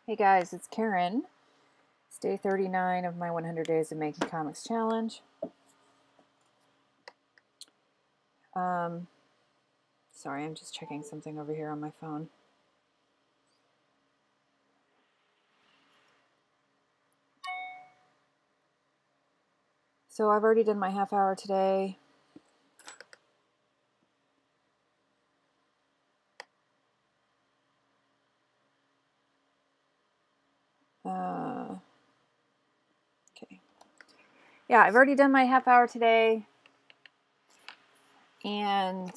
Hey guys, it's Karen. It's day 39 of my 100 Days of Making Comics challenge. Sorry, I'm just checking something over here on my phone. So I've already done my half hour today. Okay. Yeah, I've already done my half hour today. And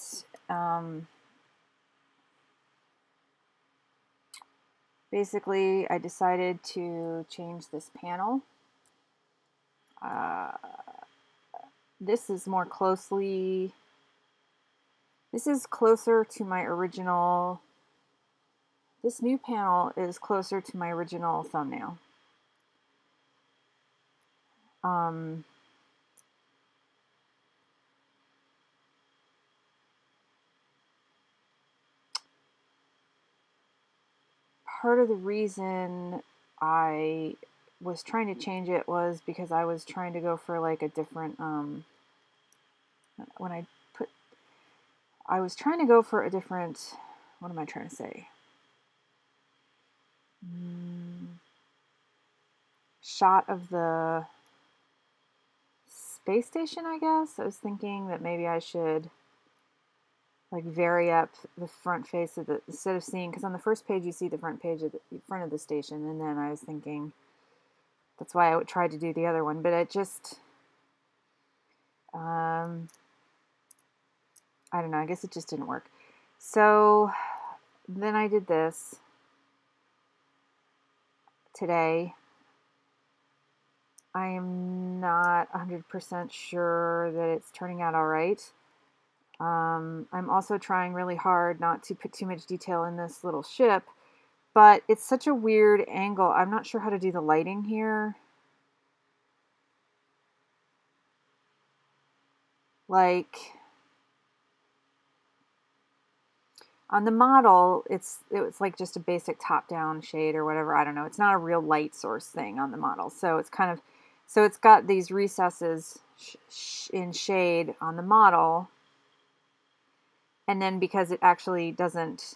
basically I decided to change this panel. This is closer to my original. This new panel is closer to my original thumbnail. Part of the reason I was trying to change it was because I was trying to go for like a different, I was trying to go for a different, what am I trying to say? Shot of the space station, I guess. I was thinking that maybe I should like vary up the front face of the, instead of seeing, because on the first page you see the front page of the front of the station, and then I was thinking that's why I tried to do the other one, but it just, I don't know, I guess it just didn't work. So then I did this today. I am not 100% sure that it's turning out all right. I'm also trying really hard not to put too much detail in this little ship, but it's such a weird angle. I'm not sure how to do the lighting here. Like, on the model, it's like just a basic top-down shade or whatever. I don't know. It's not a real light source thing on the model. So it's kind of, so it's got these recesses in shade on the model. And then because it actually doesn't,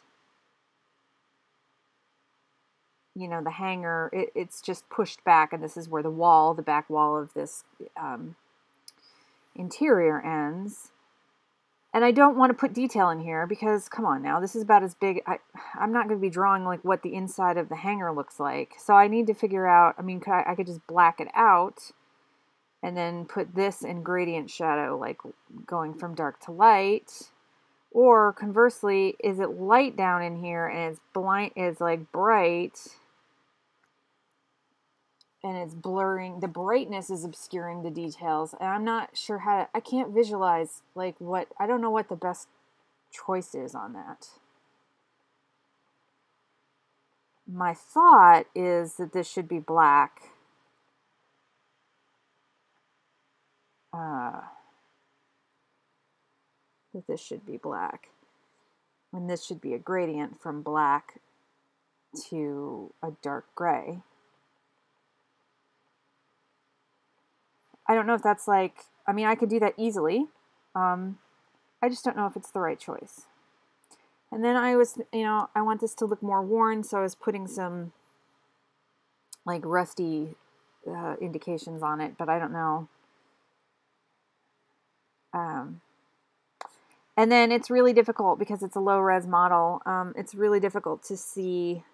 you know, the hanger, it's just pushed back. And this is where the wall, the back wall of this interior ends. And I don't want to put detail in here because, come on now, this is about as big. I'm not going to be drawing like what the inside of the hanger looks like. So I need to figure out, I mean, I could just black it out and then put this in gradient shadow, like going from dark to light. Or conversely, is it light down in here and it's like bright and it's blurring, the brightness is obscuring the details. And I'm not sure how to, I can't visualize like what, I don't know what the best choice is on that. My thought is that this should be black. That this should be black. And this should be a gradient from black to a dark gray. I don't know if that's like, I mean, I could do that easily. I just don't know if it's the right choice. And then I was, you know, I want this to look more worn, so I was putting some like rusty indications on it, but I don't know. And then it's really difficult because it's a low-res model. It's really difficult to see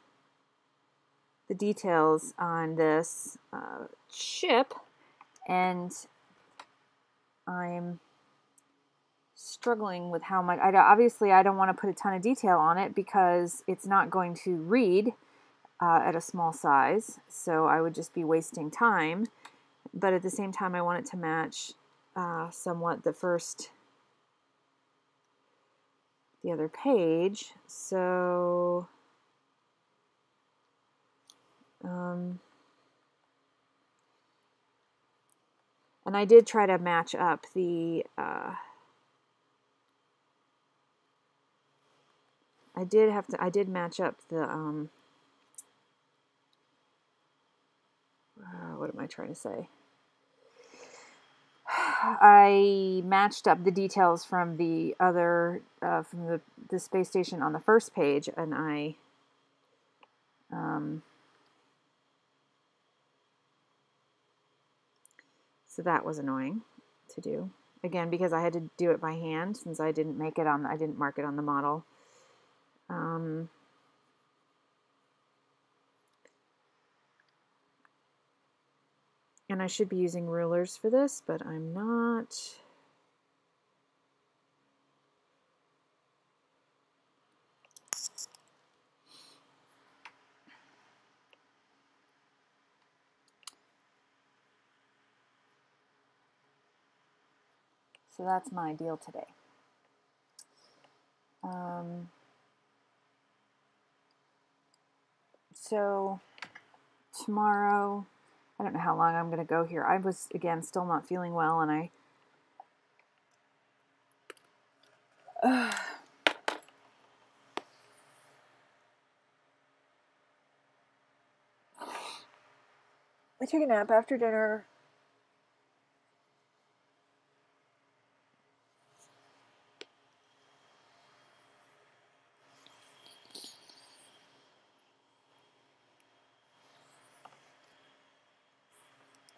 the details on this ship, and I'm struggling with how much. Obviously, I don't want to put a ton of detail on it because it's not going to read at a small size, so I would just be wasting time. But at the same time, I want it to match somewhat the other page. So and I did try to match up the I did match up the trying to say? I matched up the details from the other, from the space station on the first page, and I so that was annoying to do. Again, because I had to do it by hand since I didn't make it on, I didn't mark it on the model. And I should be using rulers for this, but I'm not. So that's my deal today. So tomorrow, I don't know how long I'm going to go here. I was, again, still not feeling well, and I took a nap after dinner.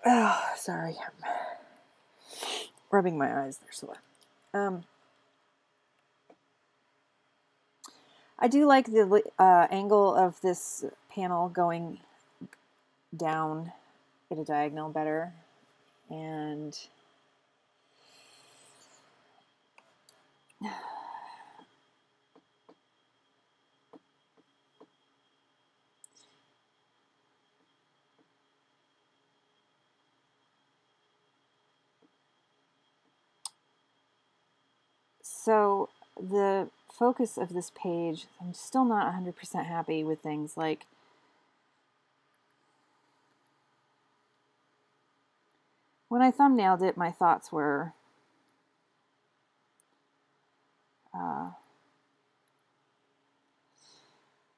Oh, sorry. I'm rubbing my eyes. They're sore. I do like the angle of this panel going down at a diagonal better. And so the focus of this page, I'm still not 100% happy with things like when I thumbnailed it, my thoughts were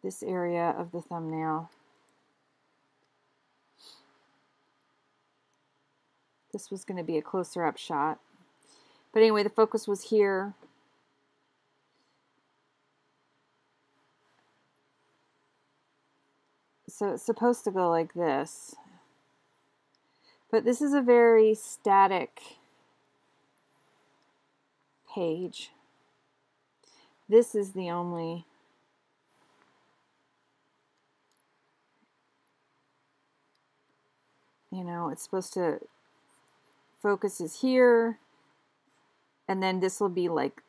this area of the thumbnail. This was going to be a closer up shot. But anyway, the focus was here. So it's supposed to go like this. But this is a very static page. This is the only it's supposed to focus is here, and then this will be like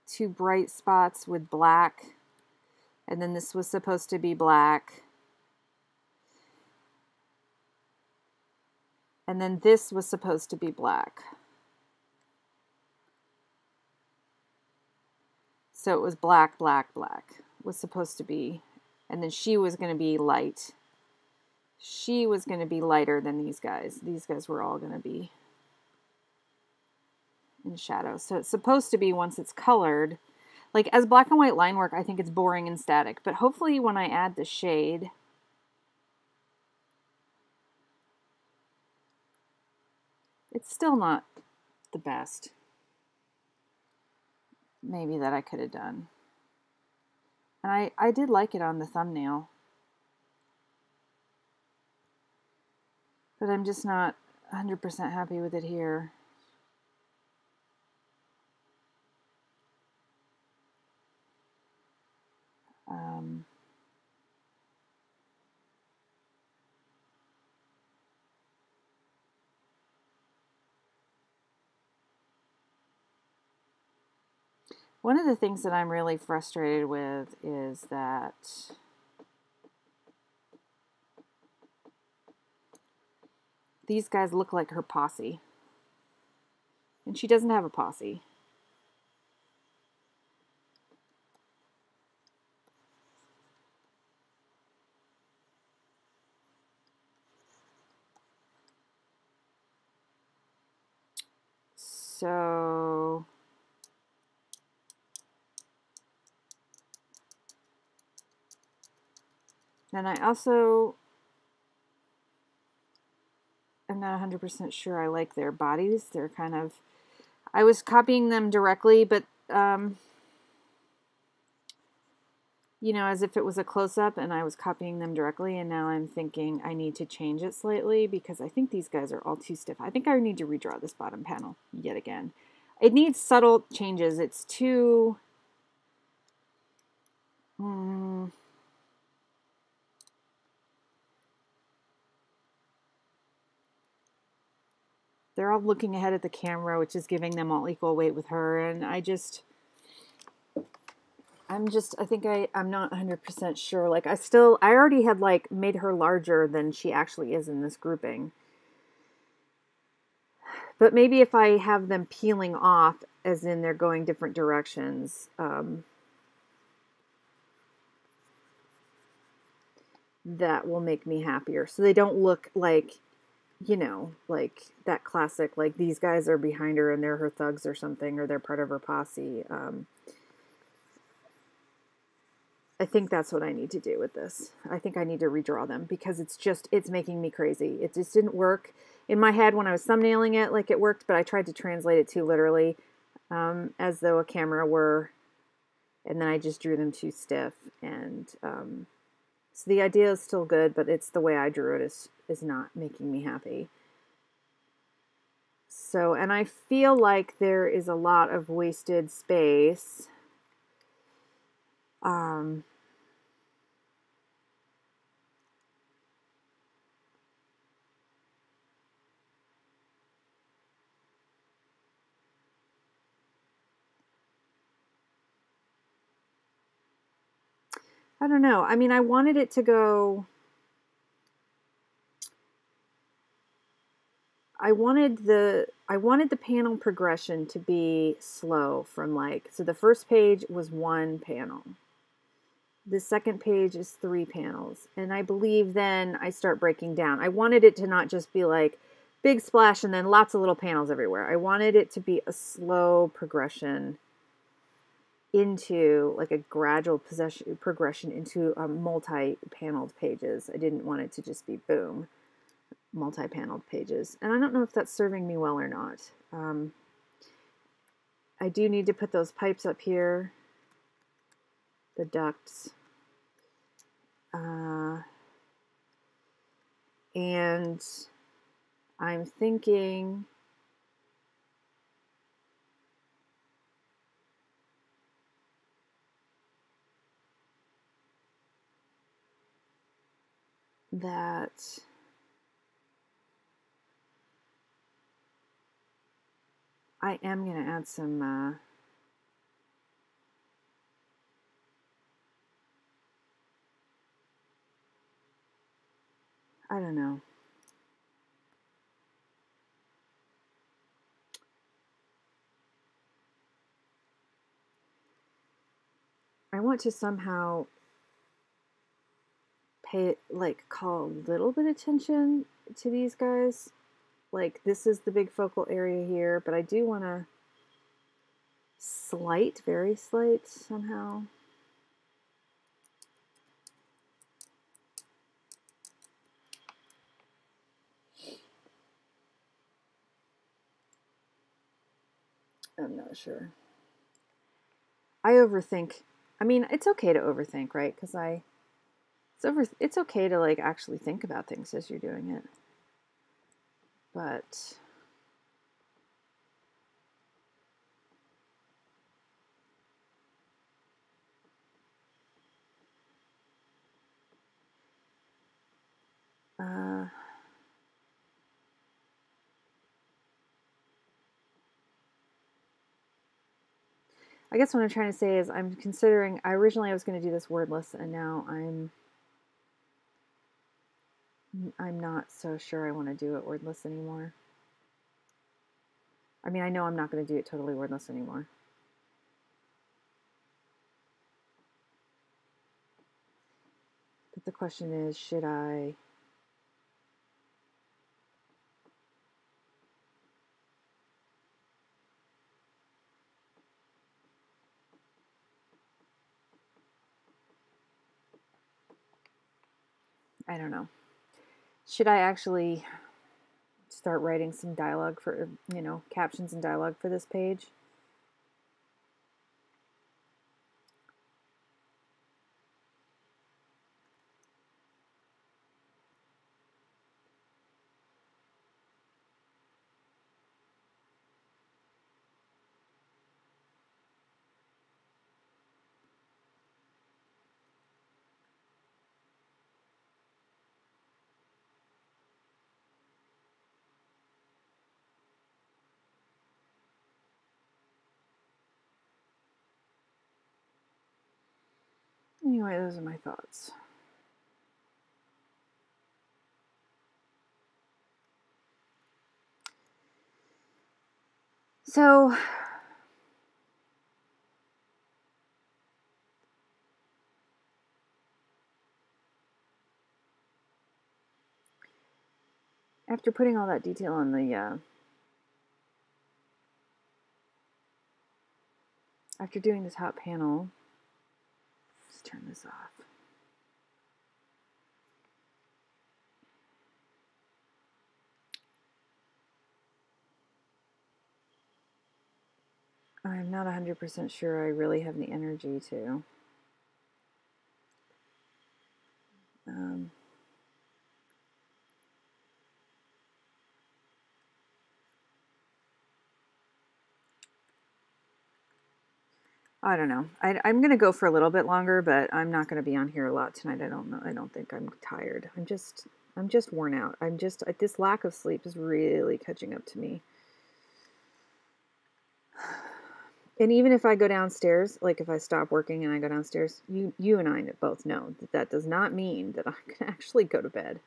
two bright spots with black, and then this was supposed to be black, and then this was supposed to be black. So it was black, black, black was supposed to be, and then she was going to be light. She was going to be lighter than these guys. These guys were all going to be in shadow. So it's supposed to be, once it's colored, like as black and white line work, I think it's boring and static, but hopefully when I add the shade, it's still not the best. Maybe that I could have done. And I did like it on the thumbnail. But I'm just not 100% happy with it here. One of the things that I'm really frustrated with is that these guys look like her posse. And she doesn't have a posse. So then I also I'm not 100% sure I like their bodies. They're kind of, I was copying them directly, but, you know, as if it was a close-up and I was copying them directly, and now I'm thinking I need to change it slightly because I think these guys are all too stiff. I think I need to redraw this bottom panel yet again. It needs subtle changes. It's too... they're all looking ahead at the camera, which is giving them all equal weight with her, and I think I'm not 100% sure. Like, I already had, like, made her larger than she actually is in this grouping. But maybe if I have them peeling off, as in they're going different directions, that will make me happier. So they don't look like, you know, like that classic, like these guys are behind her and they're her thugs or something, or they're part of her posse. I think that's what I need to do with this. I think I need to redraw them because it's making me crazy. It just didn't work in my head when I was thumbnailing it like it worked, but I tried to translate it too literally, as though a camera were, and then I just drew them too stiff. And so the idea is still good, but it's the way I drew it is not making me happy. So, and I feel like there is a lot of wasted space. I don't know. I mean, I wanted it to go... I wanted the panel progression to be slow from like, so the first page was one panel. The second page is 3 panels. And I believe then I start breaking down. I wanted it to not just be like big splash and then lots of little panels everywhere. I wanted it to be a slow progression into like a gradual progression into multi-paneled pages. I didn't want it to just be boom, multi-paneled pages. And I don't know if that's serving me well or not. I do need to put those pipes up here, the ducts. And I'm thinking that I am going to add some I don't know. I want to somehow call a little bit of attention to these guys. Like, this is the big focal area here, but I do want to very slight somehow. I'm not sure. I overthink. I mean, it's okay to overthink, right? Because it's okay to like actually think about things as you're doing it. But I guess what I'm trying to say is I'm considering, originally I was going to do this wordless, and now I'm not so sure I want to do it wordless anymore. I mean, I know I'm not going to do it totally wordless anymore. But the question is, should I... I don't know. Should I actually start writing some dialogue for, you know, captions and dialogue for this page. Anyway, those are my thoughts. So, after putting all that detail on the, after doing the top panel, let's turn this off. I'm not 100% sure I really have the energy to. I don't know. I'm going to go for a little bit longer, but I'm not going to be on here a lot tonight. I don't know. I don't think I'm tired. I'm just worn out. This lack of sleep is really catching up to me. And even if I go downstairs, like if I stop working and I go downstairs, you and I both know that that does not mean that I can actually go to bed.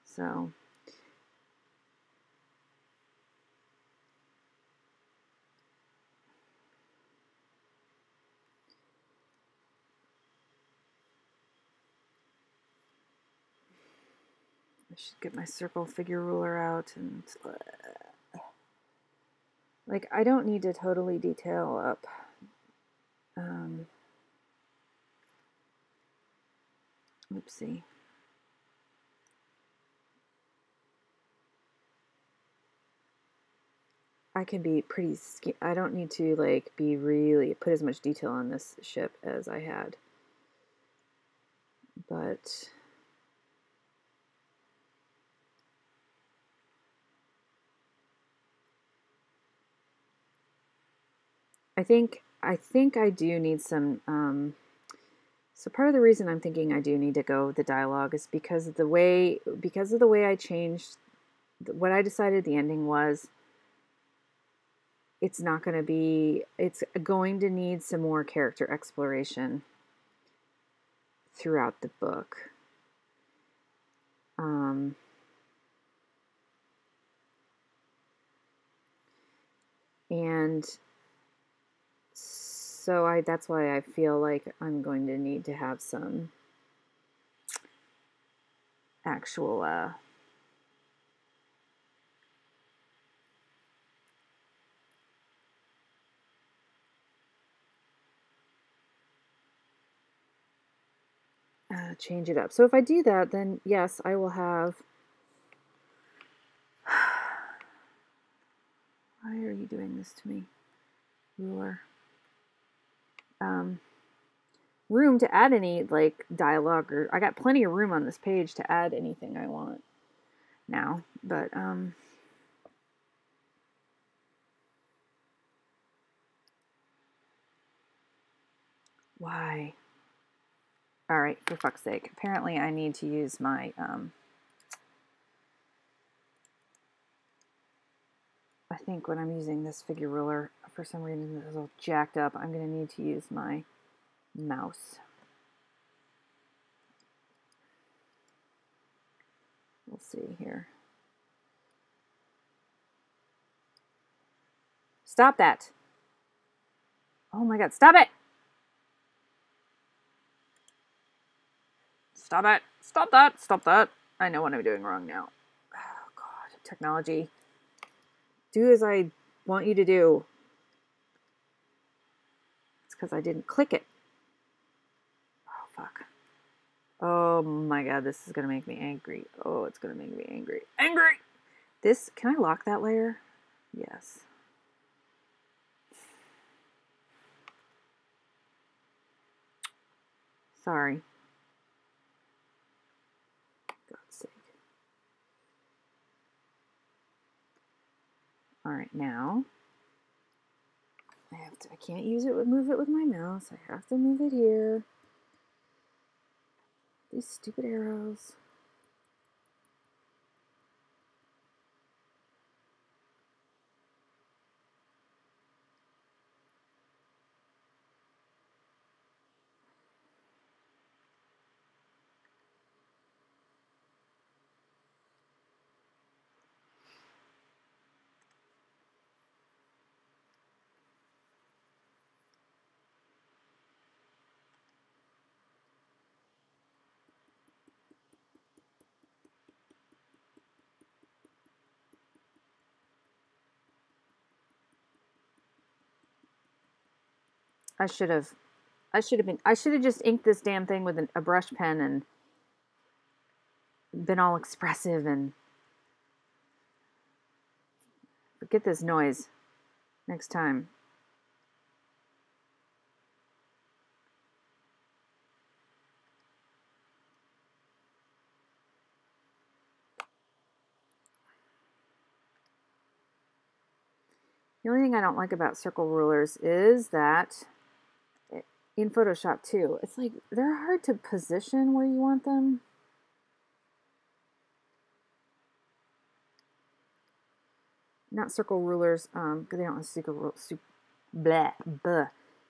So I should get my circle figure ruler out and like I don't need to totally detail up oopsie. I can be pretty I don't need to like be really put as much detail on this ship as I had. But I think I do need some so part of the reason I'm thinking I do need to go with the dialogue is because of the way I changed what I decided the ending was. It's not going to be, it's going to need some more character exploration throughout the book. And so that's why I feel like I'm going to need to have some actual change it up. So if I do that, then yes, I will have. Why are you doing this to me, ruler? Room to add any like dialogue, or I got plenty of room on this page to add anything I want now, but why? All right, for fuck's sake. Apparently I need to use my I think when I'm using this figure ruler, for some reason it's all jacked up. I'm going to need to use my mouse. We'll see here. Stop that. Oh my god, stop it! Stop it! Stop that! Stop that! I know what I'm doing wrong now. Oh god, technology. Do as I want you to do. It's because I didn't click it. Oh fuck. Oh my god, this is gonna make me angry. Oh, it's gonna make me angry. Angry! This, can I lock that layer? Yes. Sorry. God's sake. Alright, now I can't move it with my mouse. I have to move it here. These stupid arrows. I should have just inked this damn thing with a brush pen and been all expressive and forget this noise next time. The only thing I don't like about circle rulers is that in Photoshop too, it's like they're hard to position where you want them. Not circle rulers, because they don't have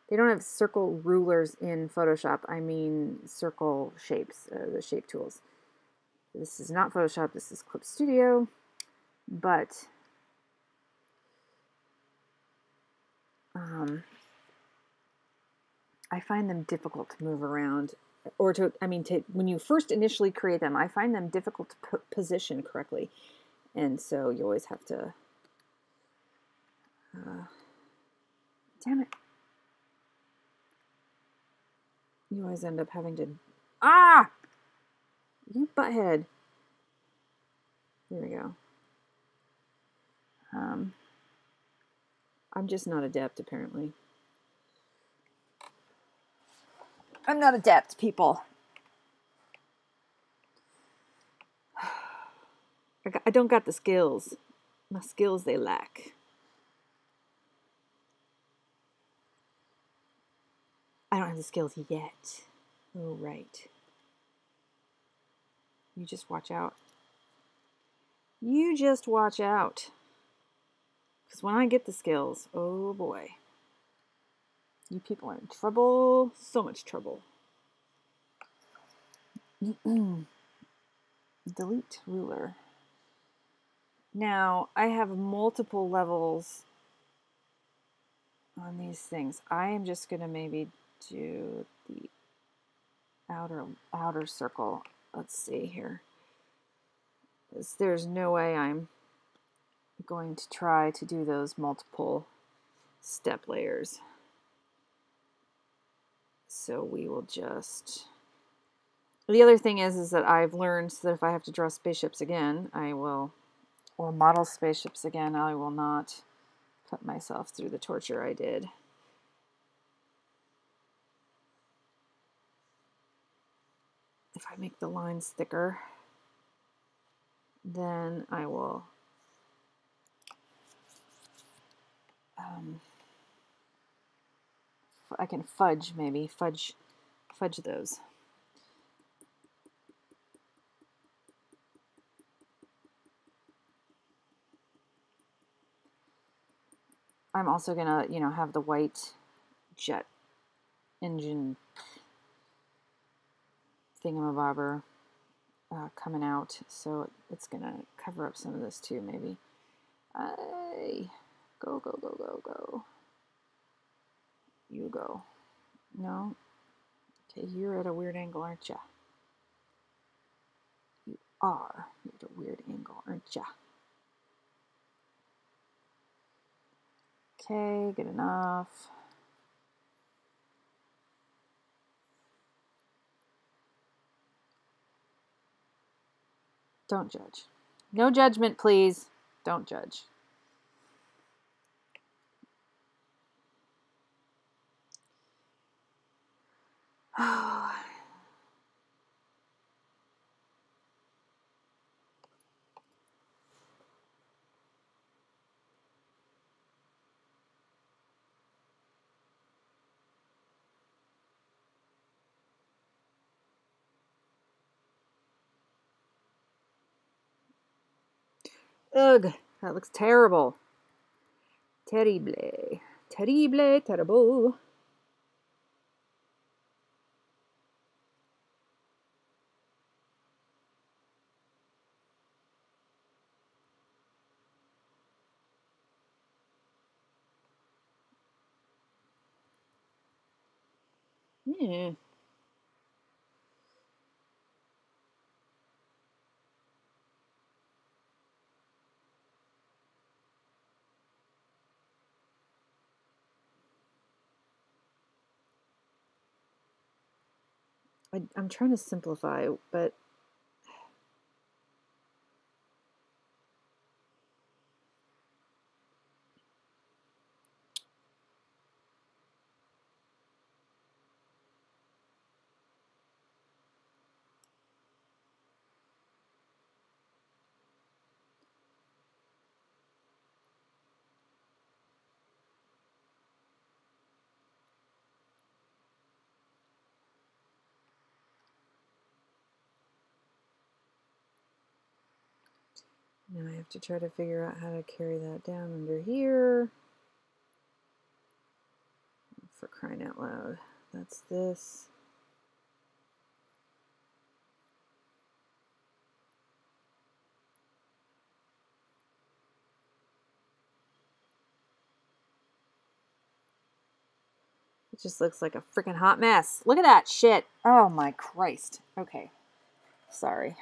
They don't have circle rulers in Photoshop. I mean circle shapes, the shape tools. This is not Photoshop, this is Clip Studio, but I find them difficult to move around, or when you first initially create them, I find them difficult to position correctly, and so you always have to. Damn it! You always end up having to. Ah! You butthead. There we go. I'm just not adept, apparently. I'm not adept, people. I don't got the skills. My skills, they lack. I don't have the skills yet. Oh, right. You just watch out. You just watch out. Because when I get the skills, oh boy. You people are in trouble. So much trouble. Delete ruler. Now, I have multiple levels on these things. I am just going to maybe do the outer circle. Let's see here. There's no way I'm going to try to do those multiple step layers. So we will just... The other thing is that I've learned that if I have to draw spaceships again, or model spaceships again, I will not put myself through the torture I did. If I make the lines thicker, then I will I can fudge those. I'm also gonna, have the white jet engine thingamabobber coming out, so it's gonna cover up some of this too, maybe. Go, go, go, go, go. You go. No? Okay, you're at a weird angle, aren't ya? You are. You're at a weird angle, aren't ya? Okay, good enough. Don't judge. No judgment, please. Don't judge. Oh. Ugh, that looks terrible. Terrible. Terrible, terrible. Yeah. I'm trying to simplify, but now I have to try to figure out how to carry that down under here. For crying out loud. That's this. It just looks like a freaking hot mess. Look at that shit. Oh my Christ. Okay. Sorry.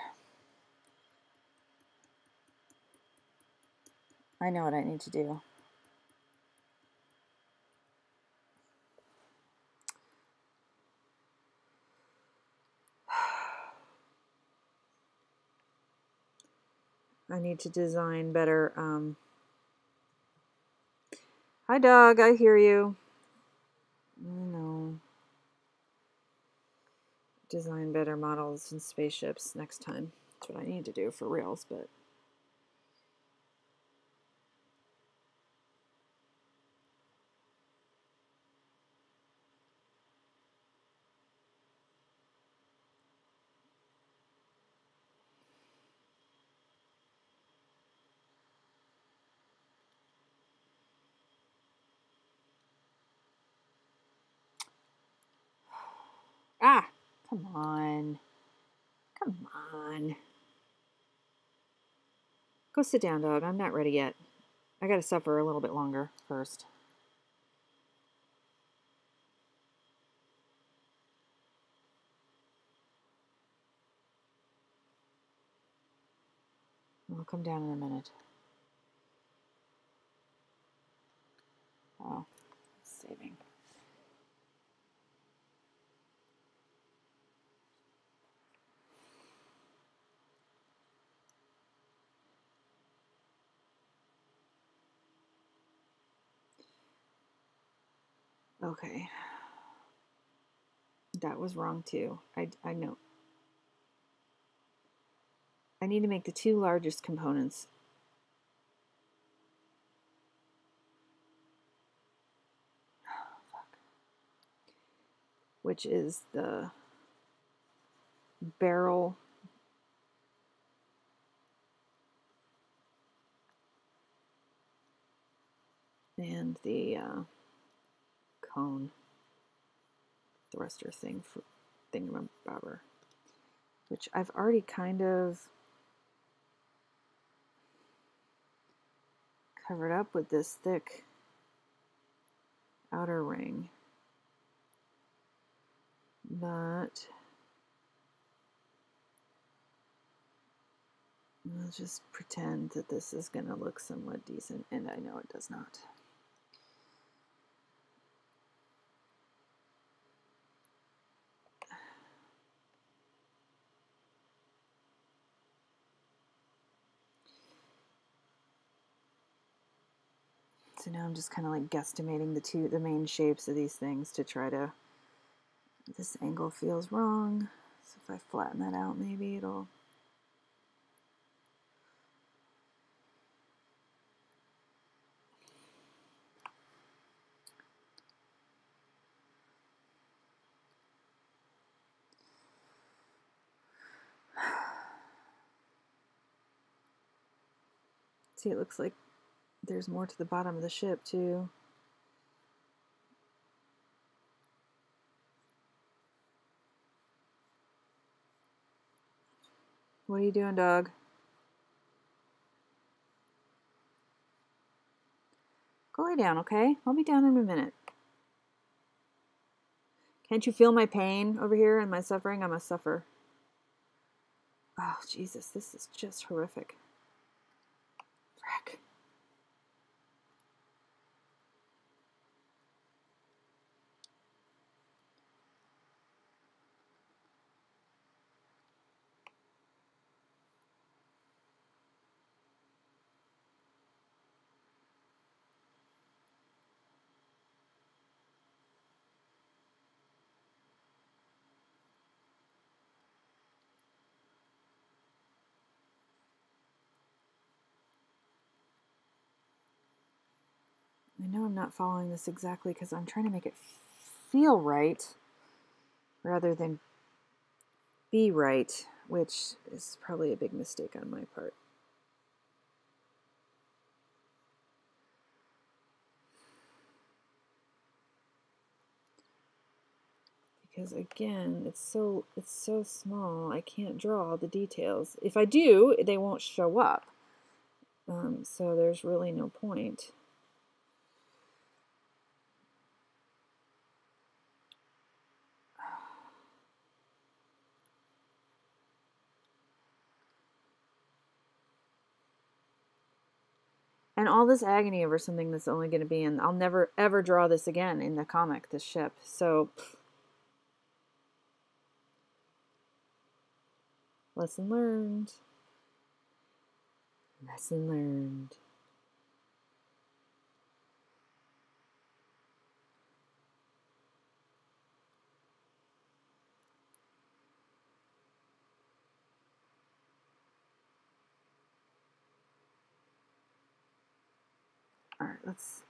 I know what I need to do. I need to design better. Hi, dog. I hear you. I know. Design better models and spaceships next time. That's what I need to do for reals, but... Ah! Come on. Come on. Go sit down, dog. I'm not ready yet. I gotta suffer a little bit longer first. I'll come down in a minute. Oh, saving. Okay. That was wrong too. I know. I need to make the two largest components. Which is the barrel and the cone thruster thing for thingamabobber, which I've already kind of covered up with this thick outer ring, but I'll just pretend that this is going to look somewhat decent, and I know it does not. So now I'm just kind of like guesstimating the main shapes of these things to try to, this angle feels wrong. So if I flatten that out, maybe it'll, see, it looks like there's more to the bottom of the ship too. What are you doing, dog? Go lay down, okay? I'll be down in a minute. Can't you feel my pain over here and my suffering? I'm a suffer. Oh, Jesus, this is just horrific. Frack. I know I'm not following this exactly because I'm trying to make it feel right rather than be right, which is probably a big mistake on my part. Because again, it's so small, I can't draw all the details. If I do, they won't show up. So there's really no point. And all this agony over something that's only going to be in, I'll never ever draw this again in the comic, this ship. So, lesson learned. Lesson learned. All right, let's.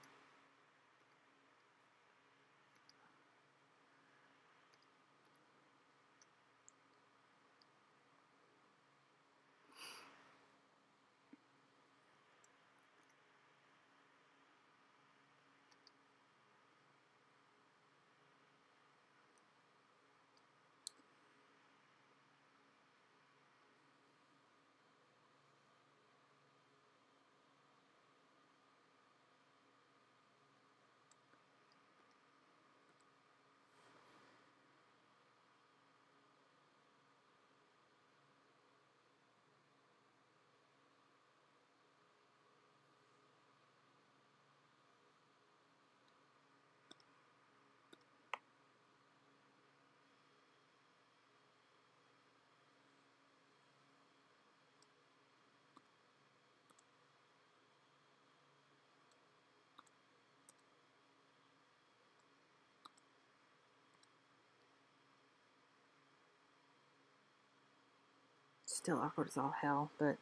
Still awkward as all hell, but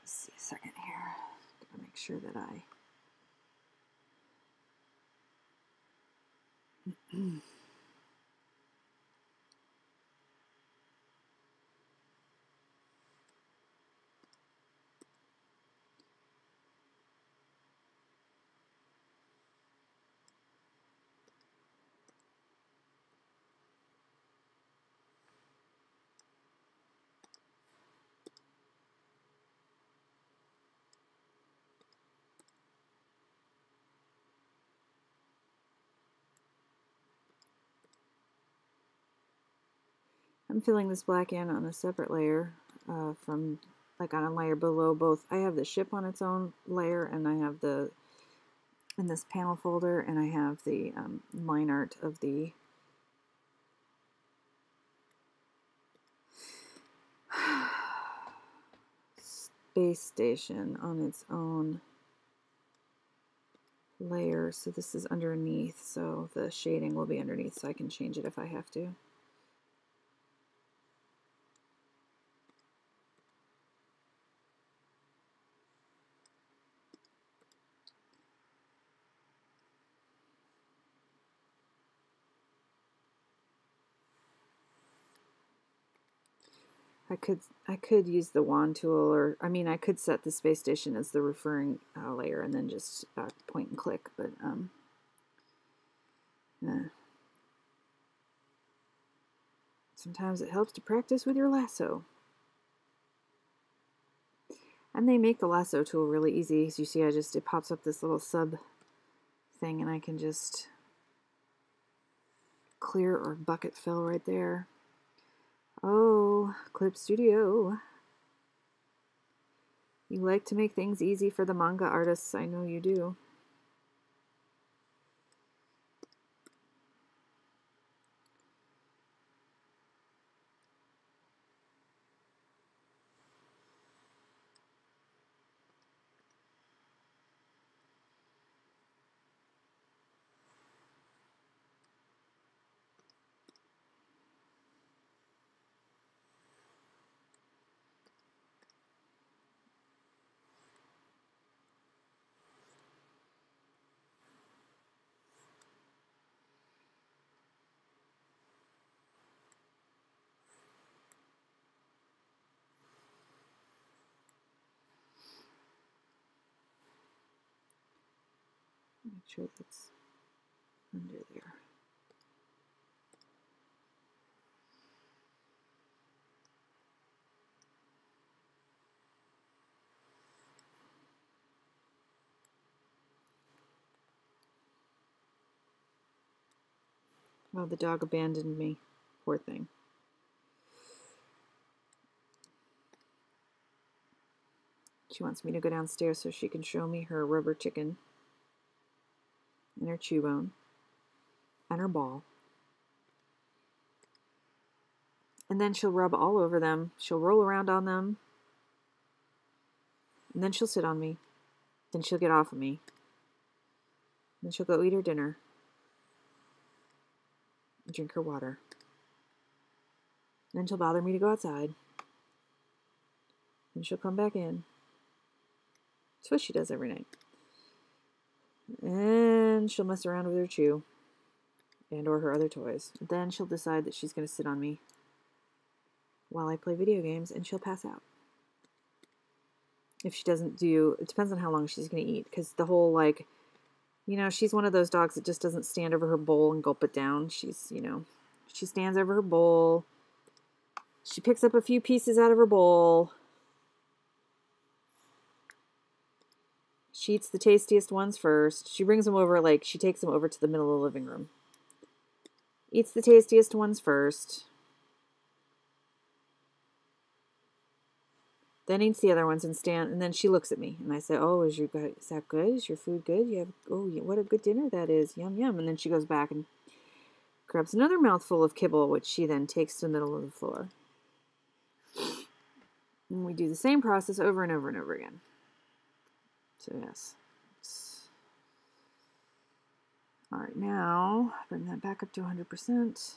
let's see a second here. Gotta make sure that I. I'm filling this black in on a separate layer from, like on a layer below both. I have the ship on its own layer, and I have the, in this panel folder, and I have the line art of the space station on its own layer. So this is underneath, so the shading will be underneath, so I can change it if I have to. I could use the wand tool, or I mean I could set the space station as the referring layer and then just point and click, but sometimes it helps to practice with your lasso. And they make the lasso tool really easy. As you see, it pops up this little sub thing and I can just clear or bucket fill right there. Oh, Clip Studio. You like to make things easy for the manga artists. I know you do. Make sure that's under there. Well, the dog abandoned me. Poor thing. She wants me to go downstairs so she can show me her rubber chicken and her chew bone and her ball. And then she'll rub all over them. She'll roll around on them. And then she'll sit on me. Then she'll get off of me. Then she'll go eat her dinner. Drink her water. Then she'll bother me to go outside. Then she'll come back in. That's what she does every night. And she'll mess around with her chew and or her other toys. Then she'll decide that she's going to sit on me while I play video games, and she'll pass out. If she doesn't do, it depends on how long she's going to eat, because the whole, like, you know, she's one of those dogs that just doesn't stand over her bowl and gulp it down. She's, you know, she stands over her bowl. She picks up a few pieces out of her bowl. She eats the tastiest ones first. She brings them over, like, she takes them over to the middle of the living room. Eats the tastiest ones first. Then eats the other ones and then she looks at me. And I say, oh, is that good? Is your food good? You have, oh, what a good dinner that is. Yum, yum. And then she goes back and grabs another mouthful of kibble, which she then takes to the middle of the floor. And we do the same process over and over and over again. So yes. All right, now bring that back up to 100%.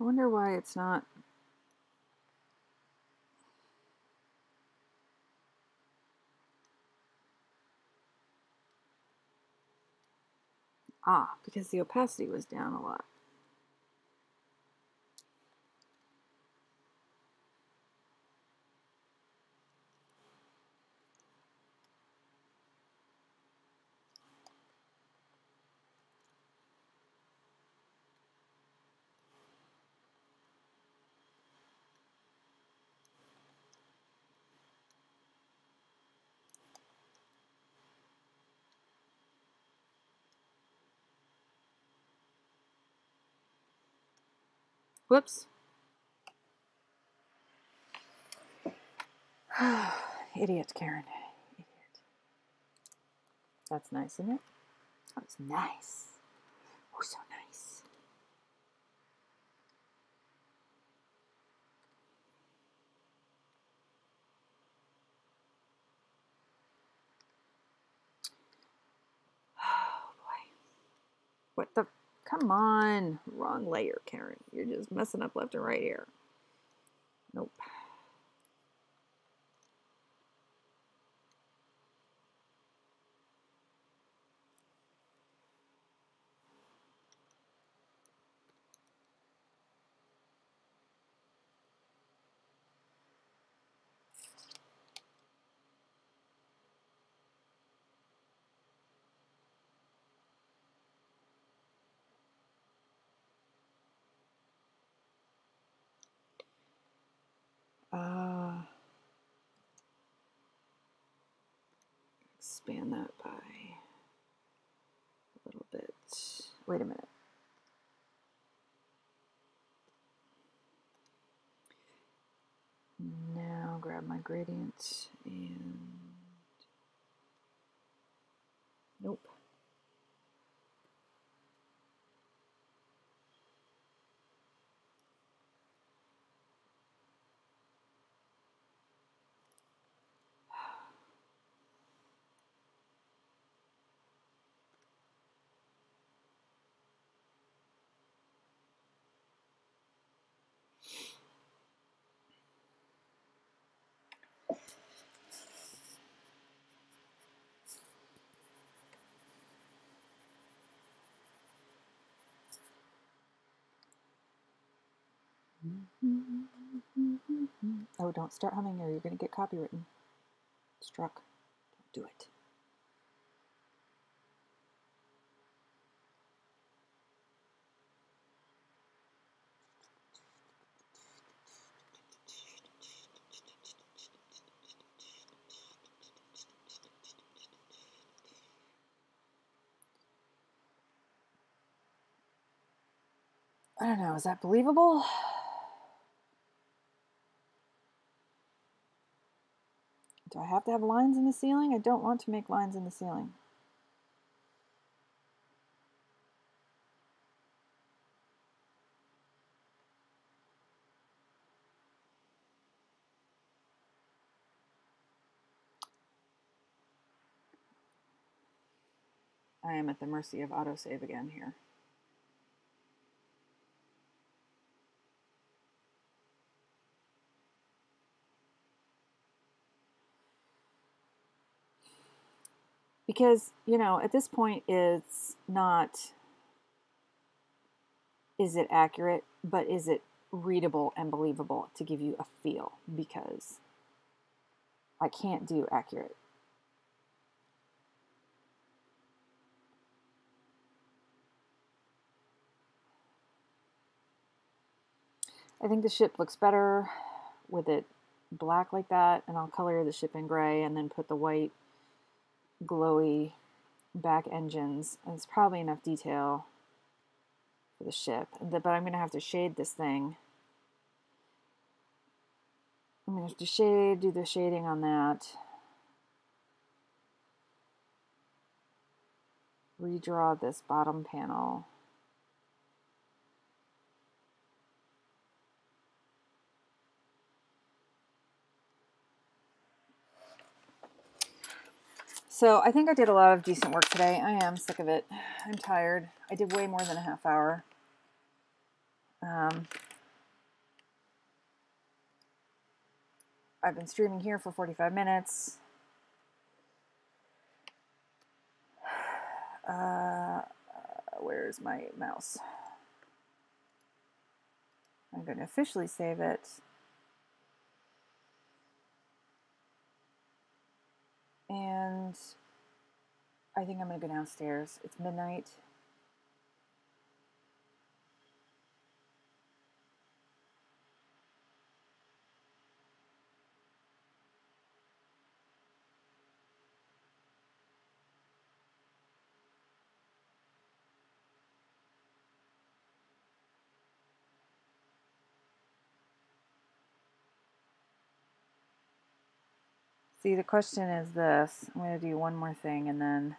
I wonder why it's not. Ah, because the opacity was down a lot. Whoops. Idiot, Karen. Idiot. That's nice, isn't it? That's nice. Oh, so nice. Oh, boy. What the? Come on. Wrong layer, Karen. You're just messing up left and right here. Nope. Expand that by a little bit. Wait a minute. Now grab my gradient and nope. Oh, don't start humming or you're going to get copywritten. Struck. Don't do it. I don't know, is that believable? Do I have to have lines in the ceiling? I don't want to make lines in the ceiling. I am at the mercy of autosave again here. Because, you know, at this point it's not, is it accurate, but is it readable and believable to give you a feel? Because I can't do accurate. I think the ship looks better with it black like that, and I'll color the ship in gray and then put the white glowy back engines. And it's probably enough detail for the ship, but I'm going to have to shade this thing. I'm going to have to do the shading on that. Redraw this bottom panel. So I think I did a lot of decent work today. I am sick of it. I'm tired. I did way more than a half hour. I've been streaming here for 45 minutes. Where's my mouse? I'm going to officially save it. And I think I'm going to go downstairs. It's midnight. See, the question is this. I'm going to do one more thing and then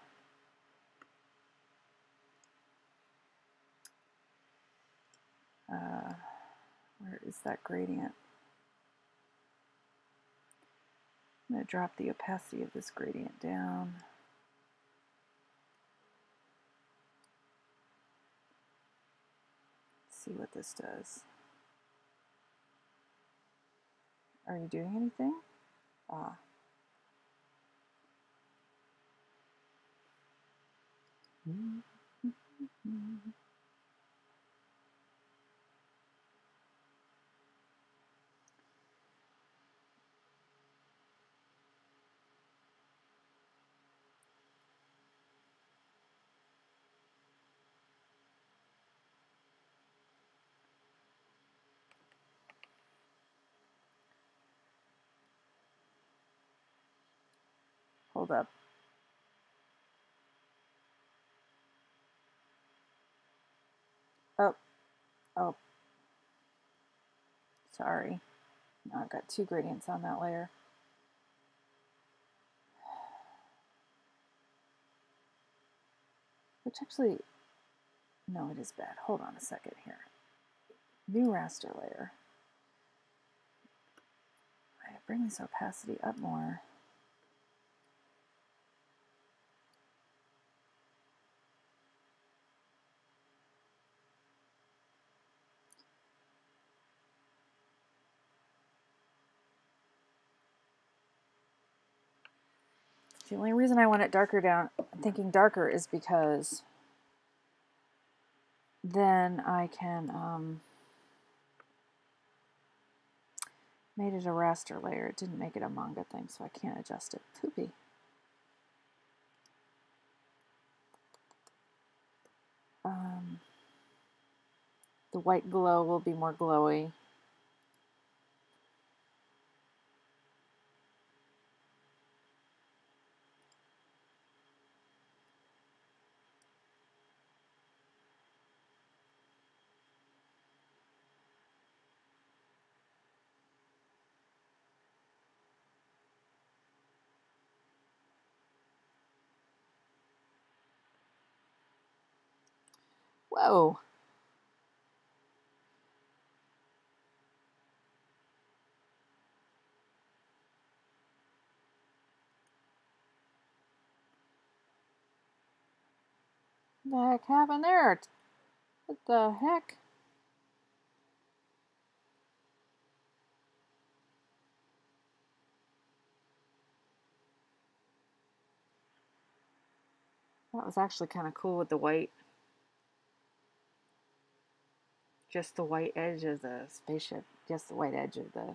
where is that gradient? I'm going to drop the opacity of this gradient down. See what this does. Are you doing anything? Ah. Hold up. Oh, sorry. Now I've got two gradients on that layer. Which actually, no, it is bad. Hold on a second here. New raster layer. I bring this opacity up more. The only reason I want it darker down, thinking darker, is because then I can, made it a raster layer. It didn't make it a manga thing, so I can't adjust it. Poopy. The white glow will be more glowy. Whoa. What the heck happened there? What the heck? That was actually kind of cool with the white. Just the white edge of the spaceship. Just the white edge of the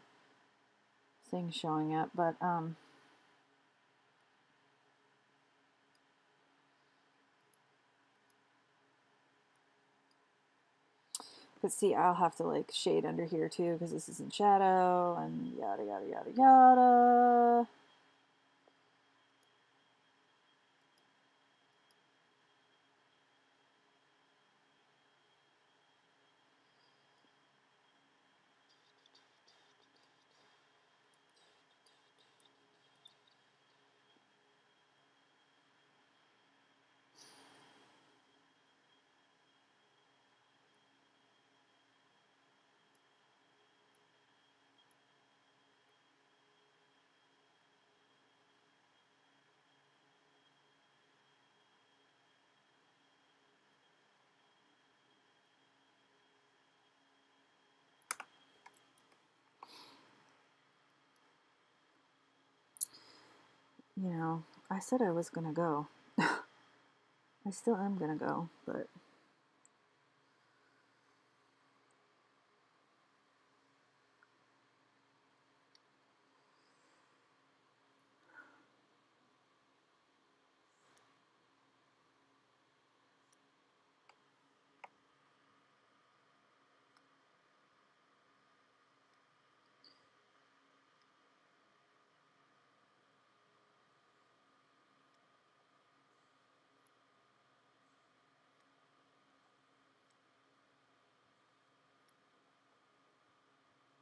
thing showing up. But, see, I'll have to like shade under here too because this is in shadow and yada yada yada yada. you know, I said I was gonna go. I still am gonna go, but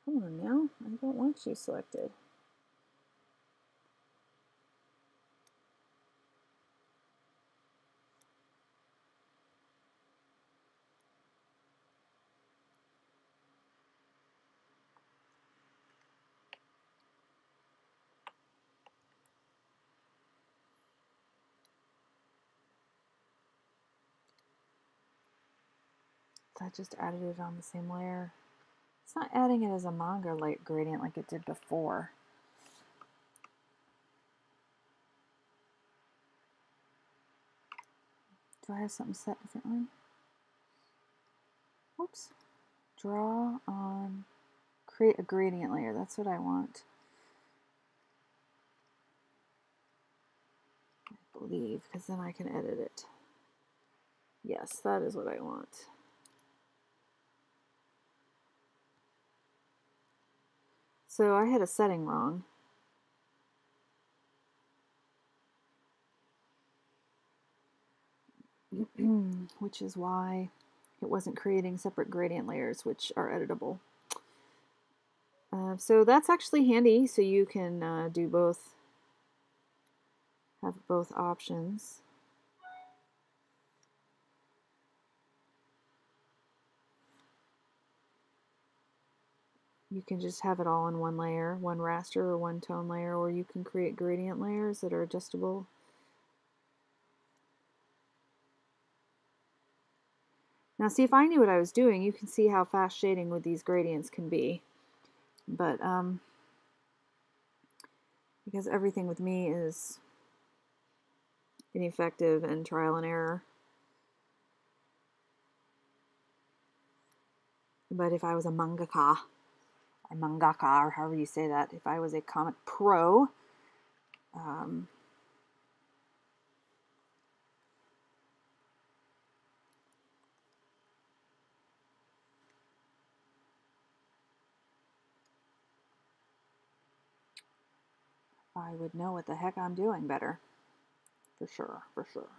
come on now. I don't want you selected. So I just added it on the same layer. It's not adding it as a manga light gradient like it did before. Do I have something set differently? Whoops. Draw on, create a gradient layer. That's what I want. I believe, because then I can edit it. Yes, that is what I want. So I had a setting wrong. Which is why it wasn't creating separate gradient layers, which are editable. So that's actually handy, so you can do both, have both options. You can just have it all in one layer, one raster or one tone layer, or you can create gradient layers that are adjustable. Now see, if I knew what I was doing, you can see how fast shading with these gradients can be. But because everything with me is ineffective and trial and error. But if I was a mangaka, or however you say that, if I was a comic pro, I would know what the heck I'm doing better. For sure, for sure.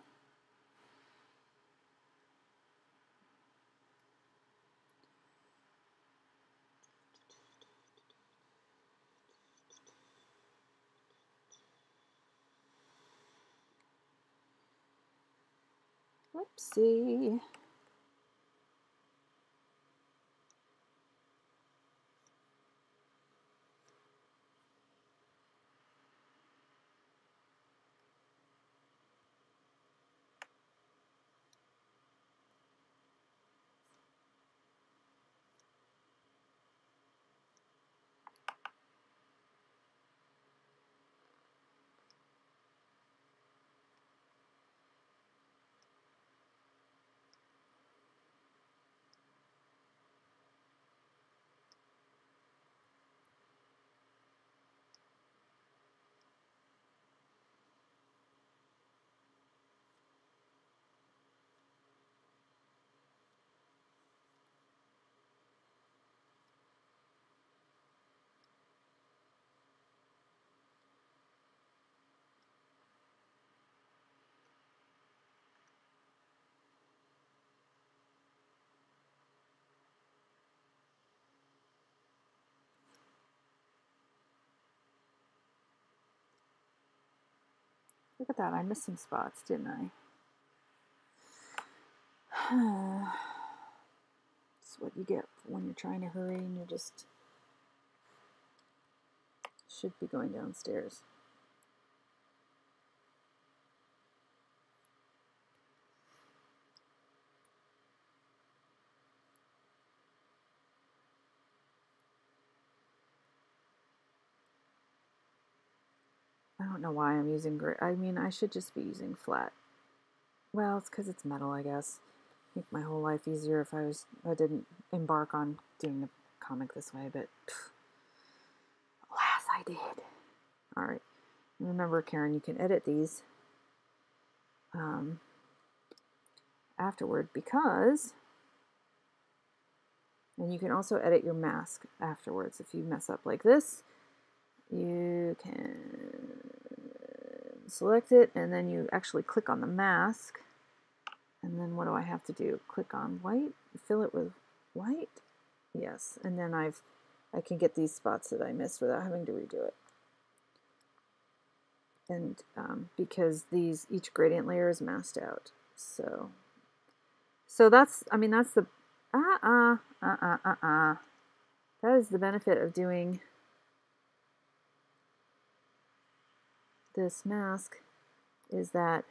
Whoopsie. Look at that, I missed some spots, didn't I? It's what you get when you're trying to hurry and you're just should be going downstairs. I don't know why I'm using gray. I mean, I should just be using flat. Well, it's because it's metal, I guess. Make my whole life easier if I didn't embark on doing the comic this way, but pff, alas, I did. All right. Remember, Karen, you can edit these afterward because, and you can also edit your mask afterwards. If you mess up like this, you can select it and then you actually click on the mask. And then what do I have to do? Click on white, fill it with white. Yes, and then I can get these spots that I missed without having to redo it. And because each gradient layer is masked out. So that's, I mean, that's the, that is the benefit of doing this mask, is that,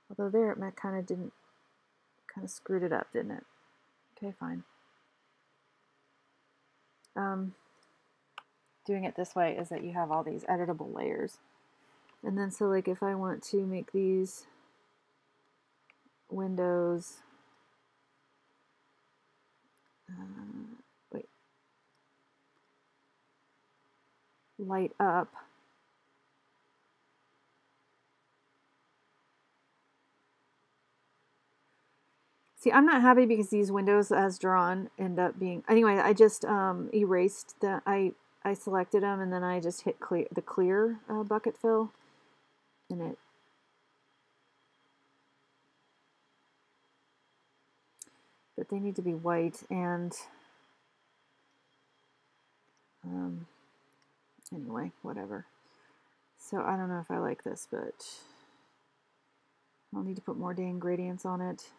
although there it kind of screwed it up, didn't it? Okay, fine. Doing it this way is that you have all these editable layers. And then so like if I want to make these windows, light up, see, I'm not happy because these windows as drawn end up being, anyway, I just erased that. I selected them and then I just hit the clear bucket fill, and it, but they need to be white. And anyway, whatever. So I don't know if I like this, but I'll need to put more dang gradients on it.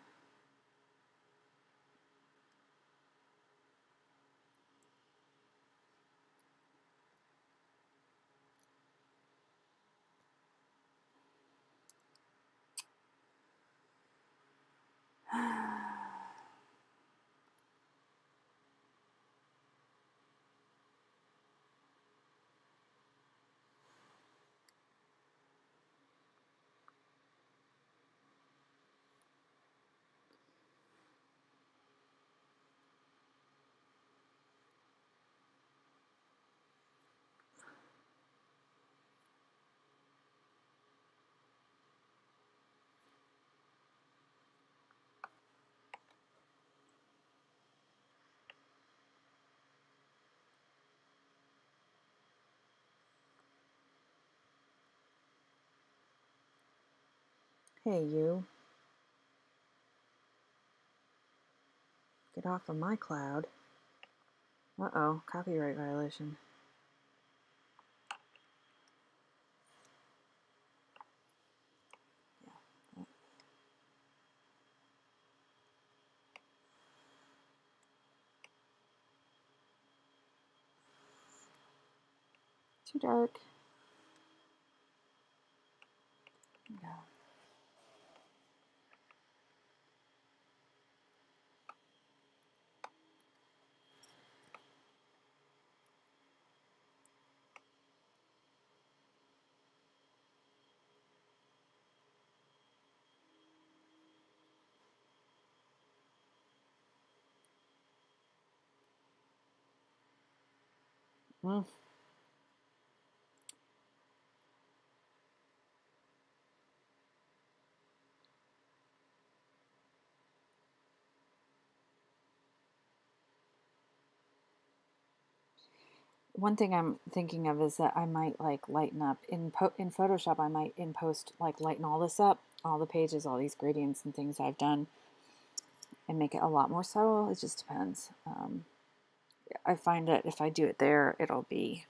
Hey, you. Get off of my cloud. Uh-oh, copyright violation. Yeah. Too dark. Yeah. Mm. One thing I'm thinking of is that I might like lighten up in Photoshop. I might in post like lighten all this up, all the pages, all these gradients and things I've done, and make it a lot more subtle. It just depends. I find that if I do it there, it'll be.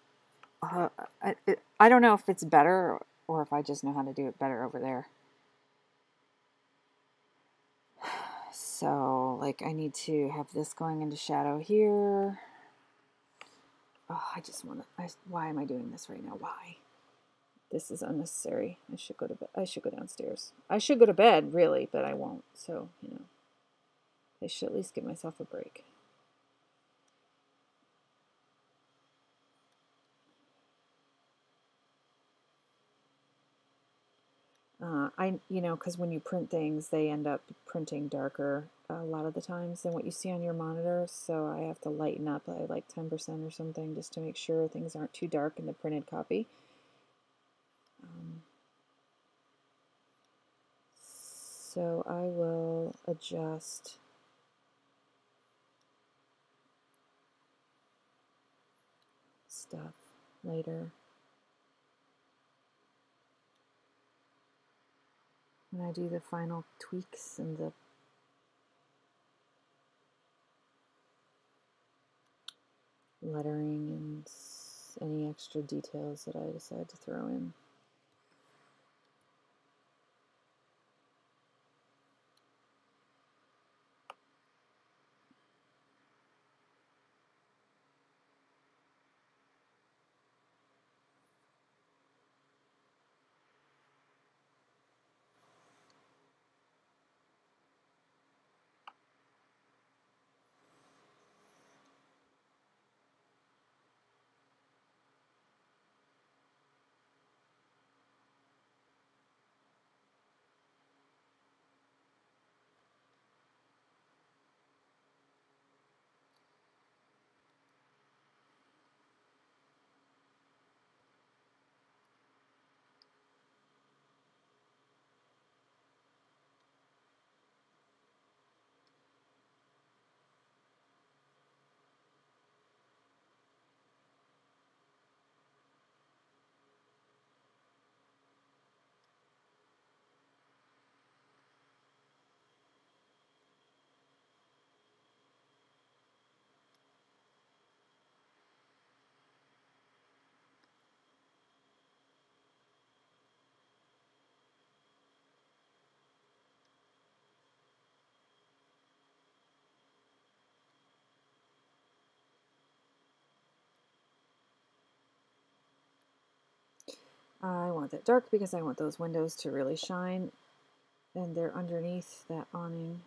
I don't know if it's better or if I just know how to do it better over there. So, like, I need to have this going into shadow here. Oh, I just want to. Why am I doing this right now? Why? This is unnecessary. I should go to bed. I should go downstairs. I should go to bed, really, but I won't. So, I should at least give myself a break. because when you print things, they end up printing darker a lot of the times than what you see on your monitor. So I have to lighten up by like 10% or something just to make sure things aren't too dark in the printed copy. So I will adjust stuff later. When I do the final tweaks and the lettering and any extra details that I decide to throw in. I want that dark because I want those windows to really shine, and they're underneath that awning.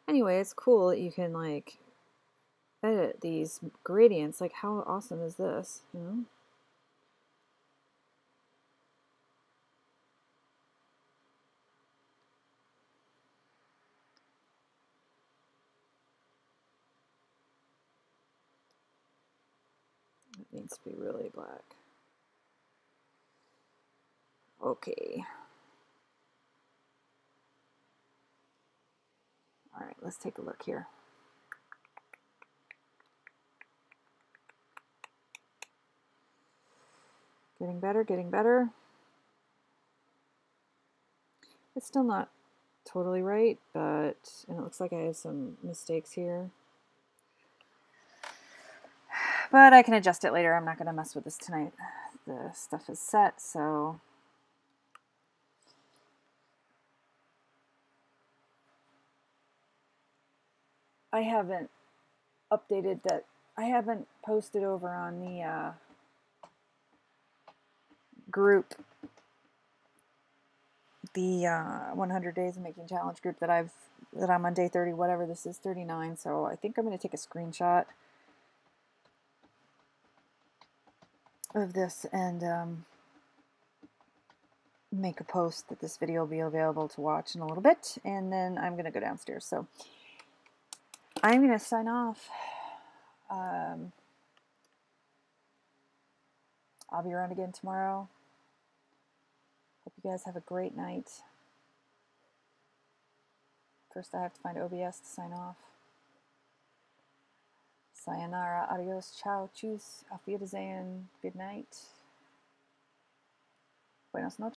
Anyway, it's cool that you can like edit these gradients. Like, how awesome is this? You know? It needs to be really black. Okay. All right, let's take a look here. Getting better, getting better. It's still not totally right, and it looks like I have some mistakes here. But I can adjust it later. I'm not going to mess with this tonight. The stuff is set, so I haven't updated that. I haven't posted over on the group, the 100 Days of Making Challenge group that I'm on day 30, whatever this is, 39. So I think I'm going to take a screenshot of this and make a post that this video will be available to watch in a little bit, and then I'm going to go downstairs. So I'm going to sign off. I'll be around again tomorrow. Hope you guys have a great night. First, I have to find OBS to sign off. Sayonara, adios, ciao, tschüss, auf Wiedersehen, good night. Buenas noches.